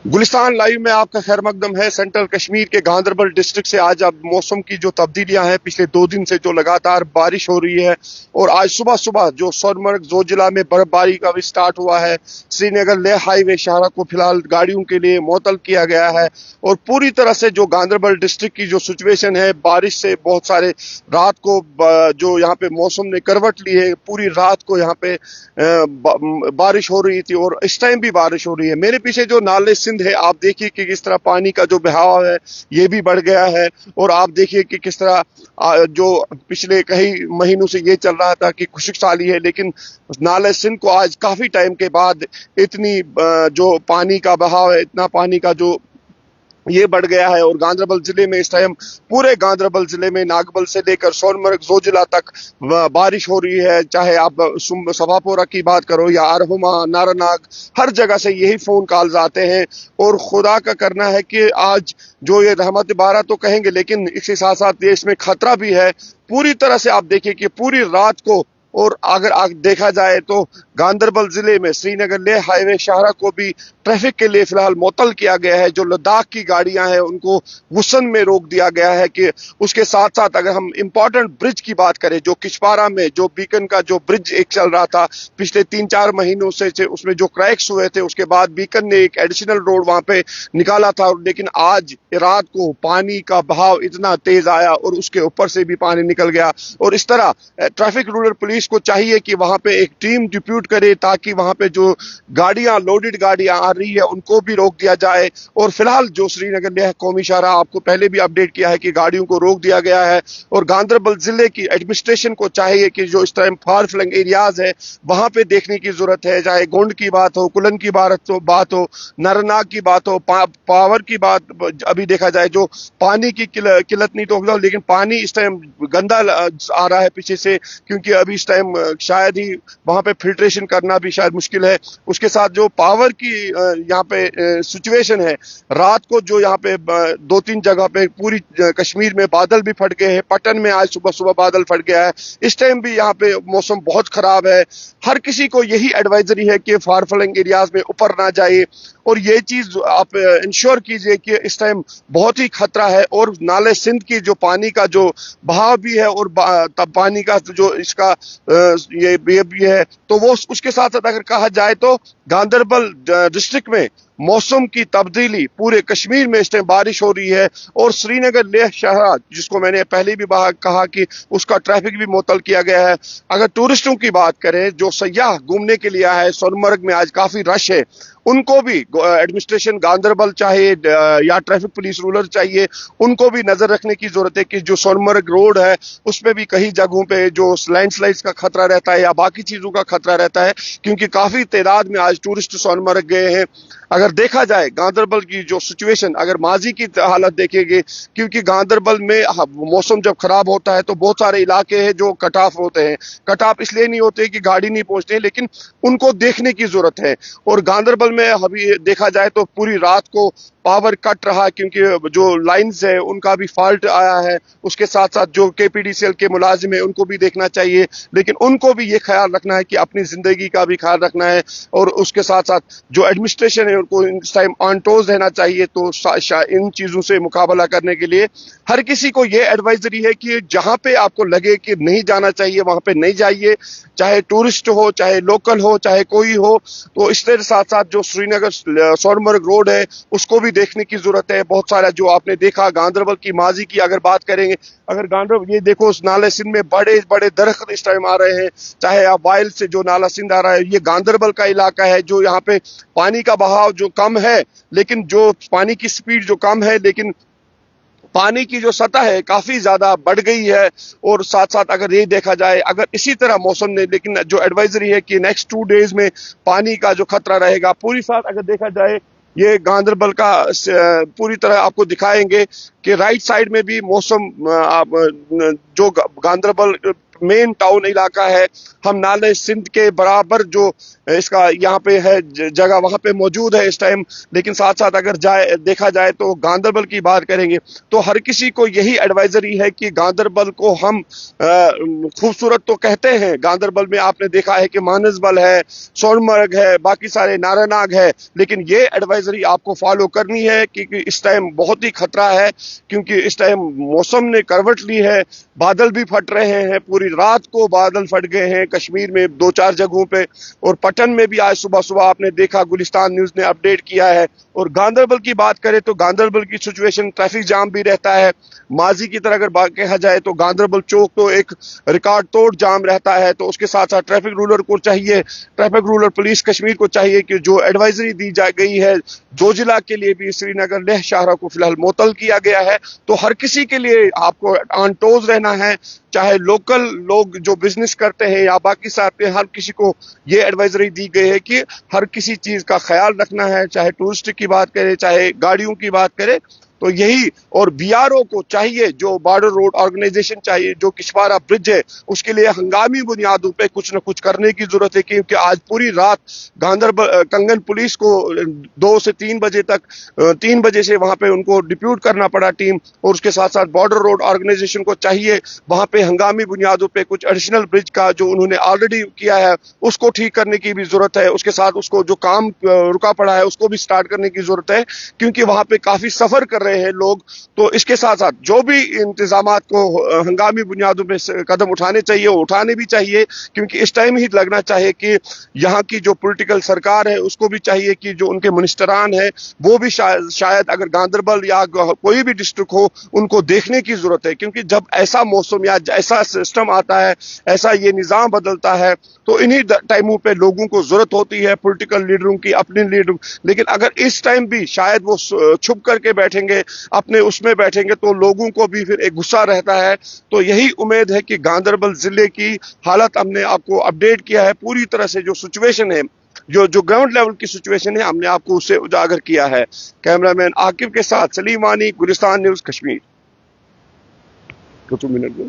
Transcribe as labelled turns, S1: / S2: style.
S1: Gulistan live में आपका खैर मकदम है। सेंट्रल कश्मीर के गांदरबल डिस्ट्रिक्ट से आज अब मौसम की जो तब्दीलियां हैं, पिछले 2 दिन से जो लगातार बारिश हो रही है और आज सुबह सुबह जो सोनमर्ग जोजिला में बर्फबारी का भी स्टार्ट हुआ है। श्रीनगर लेह हाईवे शाहरा को फिलहाल गाड़ियों के लिए मुअत्तल किया गया है और पूरी तरह से जो गांदरबल डिस्ट्रिक्ट की जो सिचुएशन है, बारिश से बहुत सारे रात को जो यहाँ पे मौसम ने करवट ली है, पूरी रात को यहाँ पे बारिश हो रही थी और इस टाइम भी बारिश हो रही है। मेरे पीछे जो नाले सिंध है, आप देखिए कि किस तरह पानी का जो बहाव है ये भी बढ़ गया है और आप देखिए कि किस तरह जो पिछले कई महीनों से ये चल रहा था कि खुशक साली है, लेकिन नाले सिंध को आज काफी टाइम के बाद इतनी जो पानी का बहाव है, इतना पानी का जो ये बढ़ गया है और गांदरबल जिले में इस टाइम पूरे गांदरबल जिले में नागबल से लेकर सोनमर्ग जोजिला तक बारिश हो रही है। चाहे आप सफापोरा की बात करो या अरहुमा, नारानाग, हर जगह से यही फोन कॉल्स आते हैं और खुदा का करना है कि आज जो ये रहमत बारह तो कहेंगे, लेकिन इसके साथ साथ देश में खतरा भी है पूरी तरह से। आप देखिए कि पूरी रात को और अगर देखा जाए तो गांदरबल जिले में श्रीनगर लेह हाईवे शाहरा को भी ट्रैफिक के लिए फिलहाल मुअत्तल किया गया है। जो लद्दाख की गाड़ियां हैं उनको वुसन में रोक दिया गया है। कि उसके साथ साथ अगर हम इंपॉर्टेंट ब्रिज की बात करें, जो किशपारा में जो बीकन का जो ब्रिज एक चल रहा था पिछले 3-4 महीनों से उसमें जो क्रैक्स हुए थे, उसके बाद बीकन ने एक एडिशनल रोड वहां पे निकाला था, लेकिन आज रात को पानी का बहाव इतना तेज आया और उसके ऊपर से भी पानी निकल गया। और इस तरह ट्रैफिक रूरल पुलिस को चाहिए कि वहां पे एक टीम डिप्यूट करे ताकि वहां पे जो गाड़ियां लोडेड गाड़ियां आ रही है उनको भी रोक दिया जाए। और फिलहाल जो श्रीनगर लेह कौमी शाहराह आपको पहले भी अपडेट किया है कि गाड़ियों को रोक दिया गया है और गांदरबल जिले की एडमिनिस्ट्रेशन को चाहिए कि जो इस टाइम फार फ्लंग एरियाज है वहां पे देखने की जरूरत है। चाहे गोंड की बात हो, कुलन की बात हो, नरनाग की बात हो, पावर की बात अभी देखा जाए, जो पानी की किल्लत नहीं तो लेकिन पानी इस टाइम गंदा आ रहा है पीछे से, क्योंकि अभी इस टाइम शायद ही वहां पे फिल्ट्रेशन करना भी शायद मुश्किल है। उसके साथ जो पावर की यहाँ पे सिचुएशन है, रात को जो यहाँ पे 2-3 जगह पे पूरी कश्मीर में बादल भी फट गए हैं। पटन में आज सुबह सुबह बादल फट गया है। इस टाइम भी यहाँ पे मौसम बहुत खराब है। हर किसी को यही एडवाइजरी है कि फार फ्लंग एरियाज में ऊपर ना जाइए और ये चीज आप इंश्योर कीजिए कि इस टाइम बहुत ही खतरा है। और नाले सिंध की जो पानी का जो बहाव भी है और तब पानी का जो इसका ये भी है, तो वो उसके साथ साथ अगर कहा जाए तो गांदरबल डिस्ट्रिक्ट में मौसम की तब्दीली पूरे कश्मीर में इस टाइम बारिश हो रही है। और श्रीनगर लेह शाहरा, जिसको मैंने पहले भी कहा कि उसका ट्रैफिक भी मुअत्तल किया गया है। अगर टूरिस्टों की बात करें, जो सयाह घूमने के लिए आए, सोनमर्ग में आज काफी रश है, उनको भी एडमिनिस्ट्रेशन गांदरबल चाहे या ट्रैफिक पुलिस रूलर चाहिए, उनको भी नजर रखने की जरूरत है कि जो सोनमर्ग रोड है उस पे भी कई जगहों पे जो लैंडस्लाइड्स का खतरा रहता है या बाकी चीजों का खतरा रहता है, क्योंकि काफी तादाद में आज टूरिस्ट सोनमर्ग गए हैं। अगर देखा जाए गांदरबल की जो सिचुएशन, अगर माजी की हालत देखेंगे, क्योंकि गांदरबल में मौसम जब खराब होता है तो बहुत सारे इलाके हैं जो कट ऑफ होते हैं। कट ऑफ इसलिए नहीं होते कि गाड़ी नहीं पहुंचती, लेकिन उनको देखने की जरूरत है। और गांदरबल में अभी देखा जाए तो पूरी रात को पावर कट रहा, क्योंकि जो लाइंस है उनका भी फॉल्ट आया है। उसके साथ साथ जो केपीडीसीएल के मुलाजिम है उनको भी देखना चाहिए, लेकिन उनको भी ये ख्याल रखना है कि अपनी जिंदगी का भी ख्याल रखना है। और उसके साथ साथ जो एडमिनिस्ट्रेशन है उनको इस टाइम ऑन टोज रहना चाहिए। तो इन चीजों से मुकाबला करने के लिए हर किसी को ये एडवाइजरी है कि जहां पे आपको लगे कि नहीं जाना चाहिए वहां पे नहीं जाइए, चाहे टूरिस्ट हो, चाहे लोकल हो, चाहे कोई हो। तो इसके साथ साथ जो श्रीनगर सोनमर्ग रोड है उसको भी देखने की जरूरत है। बहुत सारा जो आपने देखा गांदरबल की माजी की अगर बात करेंगे, अगर गांदरबल ये देखो, उस नाले सिंध में बड़े बड़े दरख्त इस टाइम आ रहे हैं। चाहे आप वाइल से जो नाला सिंध आ रहा है, ये गांदरबल का इलाका है जो यहाँ पे पानी का बहाव जो कम है, लेकिन जो पानी की स्पीड जो कम है, लेकिन पानी की जो सतह है काफी ज्यादा बढ़ गई है। और साथ साथ अगर ये देखा जाए, अगर इसी तरह मौसम ने, लेकिन जो एडवाइजरी है कि नेक्स्ट 2 डेज में पानी का जो खतरा रहेगा पूरी साथ, अगर देखा जाए ये गांदरबल का पूरी तरह आपको दिखाएंगे कि राइट साइड में भी मौसम जो गांदरबल मेन टाउन इलाका है, हम नाले सिंध के बराबर जो اس کا یہاں پہ ہے جگہ وہاں پہ موجود ہے اس ٹائم. لیکن ساتھ ساتھ اگر دیکھا جائے تو گاندربل کی بات کریں گے تو ہر کسی کو یہی ایڈوائزری ہے کہ گاندربل کو ہم خوبصورت تو کہتے ہیں. گاندربل میں آپ نے دیکھا ہے کہ مانسبل ہے, سونمرگ ہے, باقی سارے نارا ناگ ہے, لیکن یہ ایڈوائزری آپ کو فالو کرنی ہے کیونکہ اس ٹائم بہت ہی خطرہ ہے, کیونکہ اس ٹائم موسم نے کروٹ لی ہے. بادل بھی پھٹ رہے ہیں, پوری رات کو بادل پھٹ گئے ہیں کشمیر میں 2-4 جگہوں پہ, اور پٹن میں بھی آج صبح آپ نے دیکھا, گلستان نیوز نے اپڈیٹ کیا ہے. اور گاندربل کی بات کریں تو گاندربل کی سچویشن, ٹریفک جام بھی رہتا ہے. ماضی کی طرح اگر کہا جائے تو گاندربل چوک تو ایک ریکارڈ توڑ جام رہتا ہے. تو اس کے ساتھ ساتھ ٹریفک رولر کو چاہیے, ٹریفک رولر پولیس کشمیر کو چاہیے کہ جو ایڈوائزری دی جا گئی ہے دو ضلع کے لیے بھی, سری نگر لیہ شاہراہ کو فی الحال معطل کیا گیا ہے, تو ہر کسی کے لیے آپ کو آن ٹوز رہنا ہے, چاہے لوکل لوگ جو بزنس کرتے ہیں یا باقی ساتھ ہر کسی کو یہ ایڈوائزری دی گئی ہے کہ ہر کسی چیز کا خیال رکھنا ہے, چاہے ٹورسٹ کی بات کرے چاہے گاڑیوں کی بات کرے. تو یہی, اور بی آر او کو چاہیے, جو بارڈر روڈ آرگنائزیشن چاہیے, جو کشوارہ برج ہے اس کے لیے ہنگامی بنیادوں پہ کچھ نہ کچھ کرنے کی ضرورت ہے, کیونکہ آج پوری رات گاندربل کنگن پولیس کو 2 سے 3 بجے تک 3 بجے سے وہاں پہ ان کو ڈپیوٹ کرنا پڑا ٹیم, اور اس کے ساتھ ساتھ بارڈر روڈ آرگنائزیشن کو چاہیے وہاں پہ ہنگامی بنیادوں پہ کچھ ایڈیشنل برج کا جو انہوں نے آلریڈی کیا ہے اس کو ٹھیک کرنے کی بھی ضرورت ہے. اس کے ساتھ اس کو جو کام رکا پڑا ہے اس کو بھی سٹارٹ کرنے کی ضرورت ہے, کیونکہ وہاں پہ کافی سفر کر رہے ہیں لوگ. تو اس کے ساتھ ساتھ جو بھی انتظامات کو ہنگامی بنیادوں پہ قدم اٹھانے چاہیے وہ اٹھانے بھی چاہیے, کیونکہ اس ٹائم ہی لگنا چاہیے کہ یہاں کی جو پولیٹیکل سرکار ہے اس کو بھی چاہیے کہ جو ان کے منسٹران ہیں وہ بھی شاید اگر گاندربل یا کوئی بھی ڈسٹرکٹ ہو ان کو دیکھنے کی ضرورت ہے, کیونکہ جب ایسا موسم یا ایسا سسٹم آتا ہے, ایسا یہ نظام بدلتا ہے, تو انہی ٹائموں پہ لوگوں کو ضرورت ہوتی ہے پولیٹیکل لیڈروں کی, اپنے لیڈر. لیکن اگر اس ٹائم بھی شاید وہ چھپ کر کے بیٹھیں گے, اپنے اس میں بیٹھیں گے, تو لوگوں کو بھی پھر ایک غصہ رہتا ہے. تو یہی امید ہے کہ گاندربل ضلع کی حالت ہم نے آپ کو اپڈیٹ کیا ہے پوری طرح سے, جو سچویشن ہے جو گراؤنڈ لیول کی سچویشن ہے ہم نے آپ کو اس سے اجاگر کیا ہے. کیمرہ مین عاقب کے ساتھ سلیم وانی, گلستان نیوز کشمیر. 2 منٹ میں